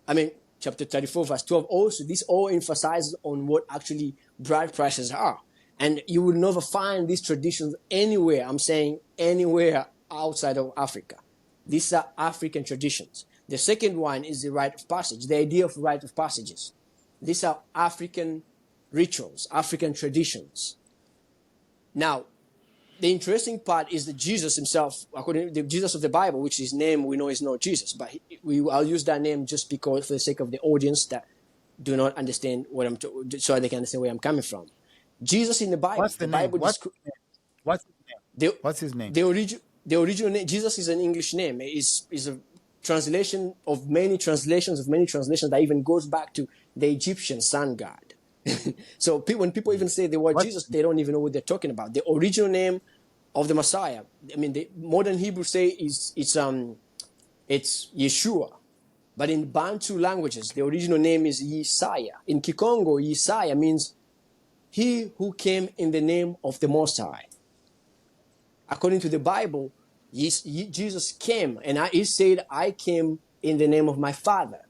I mean, chapter 34, verse 12. Also, this all emphasizes on what actually bride prices are, and you will never find these traditions anywhere. I'm saying anywhere outside of Africa. These are African traditions. The second one is the rite of passage, the idea of rite of passages. These are African rituals, African traditions. Now, the interesting part is that Jesus himself, according to the Jesus of the Bible, which his name we know is not Jesus, but I'll use that name just because, for the sake of the audience that do not understand so they can understand where I'm coming from. Jesus in the Bible. What's the name? What's his name? The original name, Jesus, is an English name. Is a translation of many translations that even goes back to the Egyptian sun god. So when people even say the word Jesus, they don't even know what they're talking about. The original name of the Messiah, I mean, the modern Hebrew say it's Yeshua, but in Bantu languages, the original name is Yesaya. In Kikongo, Yesaya means he who came in the name of the Most High. According to the Bible, Jesus came, and he said, "I came in the name of my Father."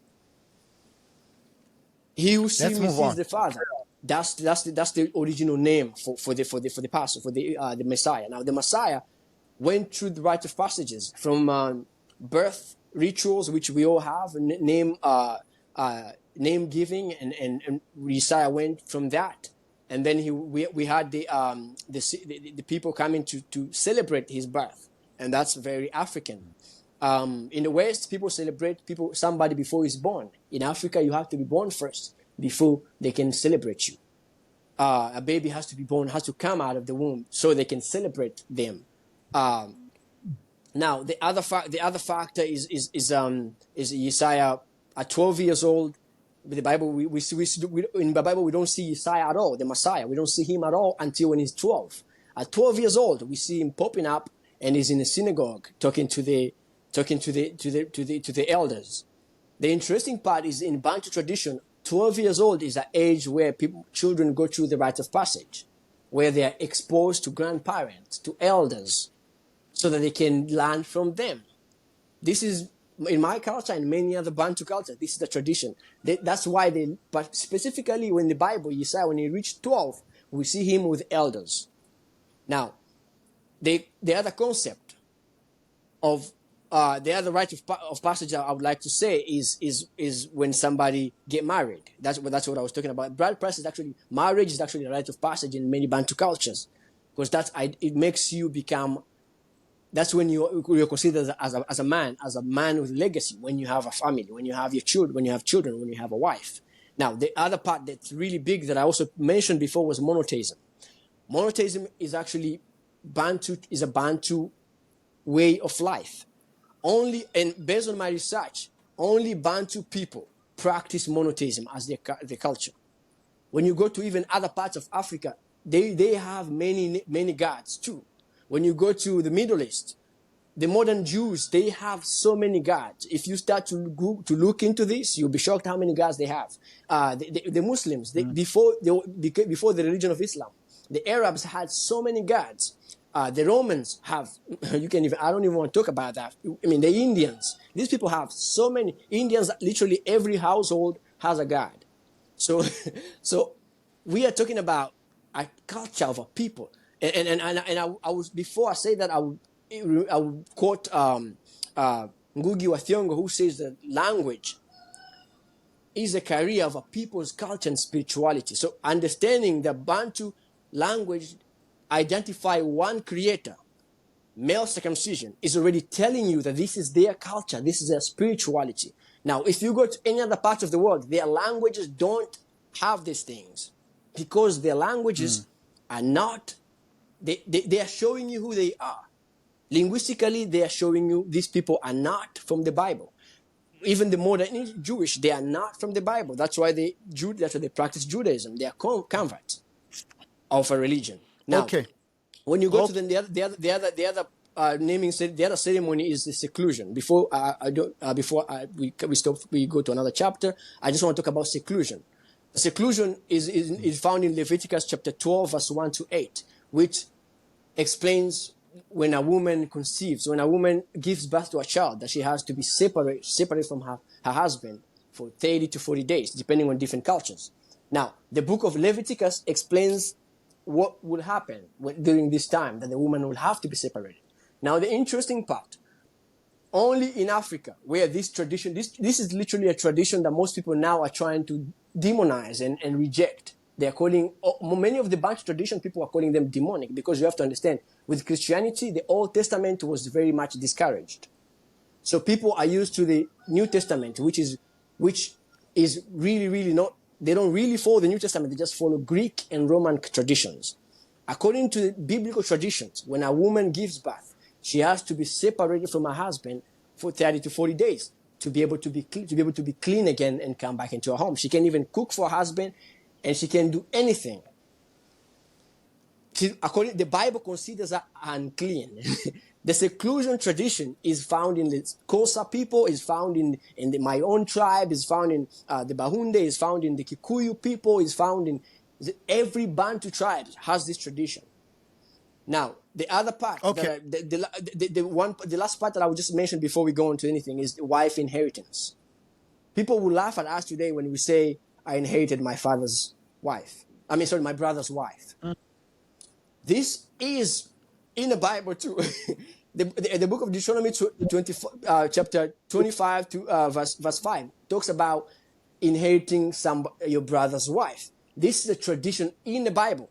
He who sees me sees the Father. That's the original name for the pastor, for the Messiah. Now the Messiah went through the rite of passages from birth rituals, which we all have, name giving, and Messiah went from that. And then we had the people coming to celebrate his birth, and that's very African. In the West, people celebrate somebody before he's born. In Africa, you have to be born first before they can celebrate you. A baby has to be born, has to come out of the womb so they can celebrate them. Now, the other factor is Isaiah at 12 years old. With the Bible, in the Bible we don't see Isaiah at all, the Messiah. We don't see him at all until when he's 12. At 12 years old, we see him popping up, and he's in the synagogue talking to the elders. The interesting part is in Bantu tradition, 12 years old is an age where children go through the rite of passage, where they are exposed to grandparents, to elders, so that they can learn from them. This is, in my culture and many other Bantu cultures, this is the tradition. That's why but specifically when the Bible, Isaiah, when he reached 12, we see him with elders. Now, the other concept of the other rite of passage I would like to say is when somebody get married. That's what I was talking about. Bride price is actually, marriage is actually a rite of passage in many Bantu cultures, because it makes you become. That's when you're considered as a man with legacy. When you have a family, when you have children, when you have a wife. Now, the other part that's really big that I also mentioned before was monotheism. Monotheism is actually a Bantu way of life. Only, and based on my research, only Bantu people practice monotheism as their culture. When you go to even other parts of Africa, they have many gods too. When you go to the Middle East, the modern Jews, they have so many gods. If you start to look into this, you'll be shocked how many gods they have. The Muslims, before the religion of Islam, the Arabs had so many gods. The Romans have, I don't even want to talk about that. I mean, the Indians, these people have so many. Indians, literally every household has a god. So, so we are talking about a culture of a people. And I was, before I say that, I would quote Ngugi wa Thiong'o, who says that language is a career of a people's culture and spirituality. So understanding the Bantu language identify one creator, male circumcision, is already telling you that this is their culture, this is their spirituality. Now, if you go to any other part of the world, their languages don't have these things, because their languages are not, they are showing you who they are. Linguistically, they are showing you these people are not from the Bible. Even the modern Jewish, they are not from the Bible. That's why they practice Judaism. They are converts of a religion. Now, Okay. when you go to the other naming, the other ceremony is the seclusion. Before we go to another chapter, I just want to talk about seclusion. Seclusion is found in Leviticus chapter 12, verse 1 to 8, which explains when a woman conceives, when a woman gives birth to a child, that she has to be separate from her husband for 30 to 40 days, depending on different cultures. Now, the book of Leviticus explains what would happen during this time, that the woman will have to be separated. Now, the interesting part, only in Africa, where this tradition, this is literally a tradition that most people now are trying to demonize and reject. They're calling, many of the Bantu tradition, people are calling them demonic, because you have to understand, with Christianity, the Old Testament was very much discouraged. So people are used to the New Testament, which is really, really not, they don't really follow the New Testament, they just follow Greek and Roman traditions. According to the biblical traditions, when a woman gives birth, she has to be separated from her husband for 30 to 40 days to be able to be clean again and come back into her home. She can't even cook for her husband, and she can do anything. The Bible considers her unclean. The seclusion tradition is found in the Xhosa people, is found in my own tribe, is found in the Yahunde, is found in the Kikuyu people, is found in every Bantu tribe has this tradition. Now, the other part, Okay. the last part that I would just mention before we go on to anything is the wife inheritance. People will laugh at us today when we say, I inherited my father's wife. My brother's wife. This is in the Bible too. the book of Deuteronomy chapter 25 to verse 5 talks about inheriting your brother's wife. This is a tradition in the Bible.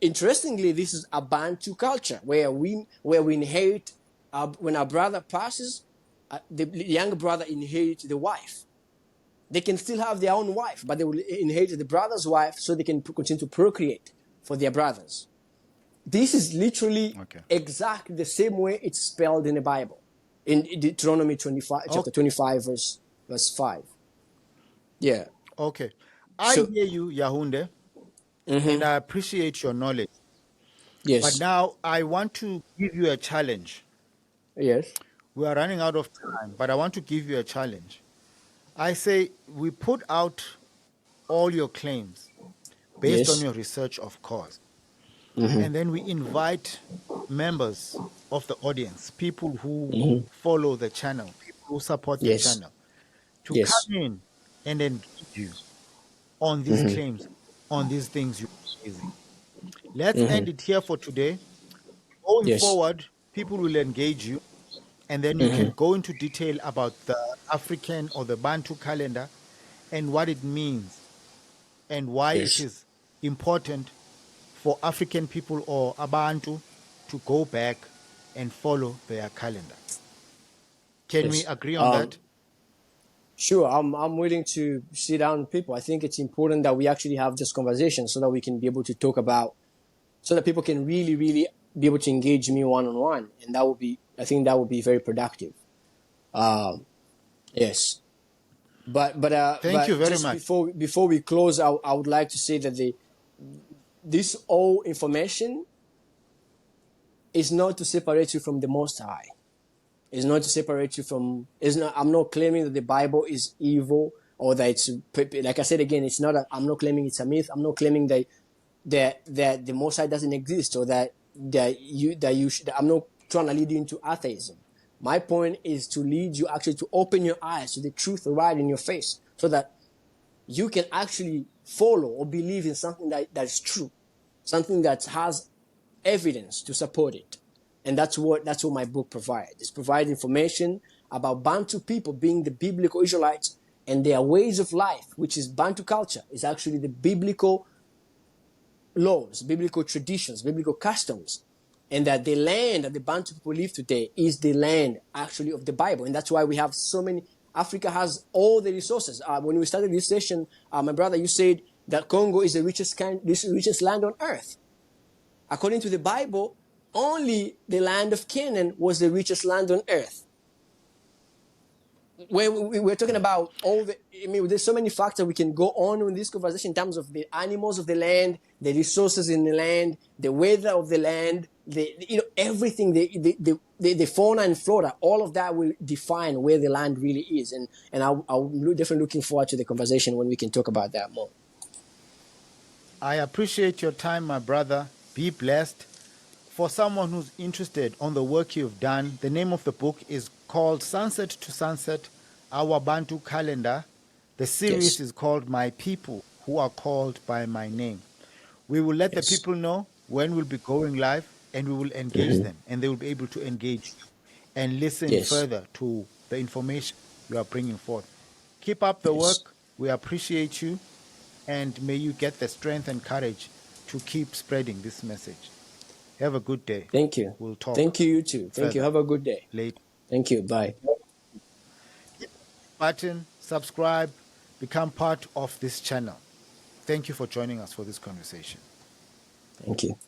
Interestingly, this is a Bantu culture where we inherit, when our brother passes, the younger brother inherits the wife. They can still have their own wife, but they will inherit the brother's wife so they can continue to procreate for their brothers. This is literally exactly the same way it's spelled in the Bible, in Deuteronomy 25, chapter 25, verse 5. Yeah. Okay. I hear you, Yahunde, and I appreciate your knowledge. Yes. But now I want to give you a challenge. Yes. We are running out of time, but I want to give you a challenge. I say we put out all your claims based on Yes. your research, of course. And then we invite members of the audience, people who follow the channel, people who support the Yes. channel, to Yes. come in and engage you on these claims, on these things you're raising. Let's end it here for today. Going Yes. forward, people will engage you and then you can go into detail about the African or the Bantu calendar and what it means and why it Yes. is important for African people or Abantu to go back and follow their calendar. Can we Yes. agree on that? Sure. I'm willing to sit down with people. I think it's important that we actually have this conversation so that we can be able to talk about, so that people can really, really be able to engage me one on one, and that would be, I think that would be very productive. Yes. Thank you But very just much. before we close, I would like to say that this all information is not to separate you from the Most High. It's not to separate you from. It's not. I'm not claiming that the Bible is evil or that it's, like I said again. It's not. I'm not claiming it's a myth. I'm not claiming that the Most High doesn't exist, or that I'm not trying to lead you into atheism. My point is to lead you actually to open your eyes to the truth right in your face, so that you can actually follow or believe in something that is true, something that has evidence to support it. And that's what my book provides. It provides information about Bantu people being the biblical Israelites and their ways of life, which is Bantu culture, is actually the biblical laws, biblical traditions, biblical customs. And that the land that the Bantu people live today is the land actually of the Bible. And that's why we have so many. Africa has all the resources. When we started this session, my brother, you said that Congo is the richest land on earth. According to the Bible, only the land of Canaan was the richest land on earth. When we're talking about there's so many factors we can go on in this conversation in terms of the animals of the land, the resources in the land, the weather of the land, everything, the fauna and flora, all of that will define where the land really is. And I'm definitely looking forward to the conversation when we can talk about that more. I appreciate your time, my brother. Be blessed. For someone who's interested on the work you've done, the name of the book is called Sunset to Sunset, Our Bantu Calendar. The series Yes. is called My People Who Are Called by My Name. We will let the Yes. people know when we'll be going live, and we will engage them, and they will be able to engage you and listen Yes. further to the information you are bringing forth. Keep up the Yes. work. We appreciate you, and may you get the strength and courage to keep spreading this message. Have a good day. Thank you. We'll talk Thank you, you too. Thank you. further Have a good day. later. Thank you. Bye. Button, subscribe, become part of this channel. Thank you for joining us for this conversation. Thank you.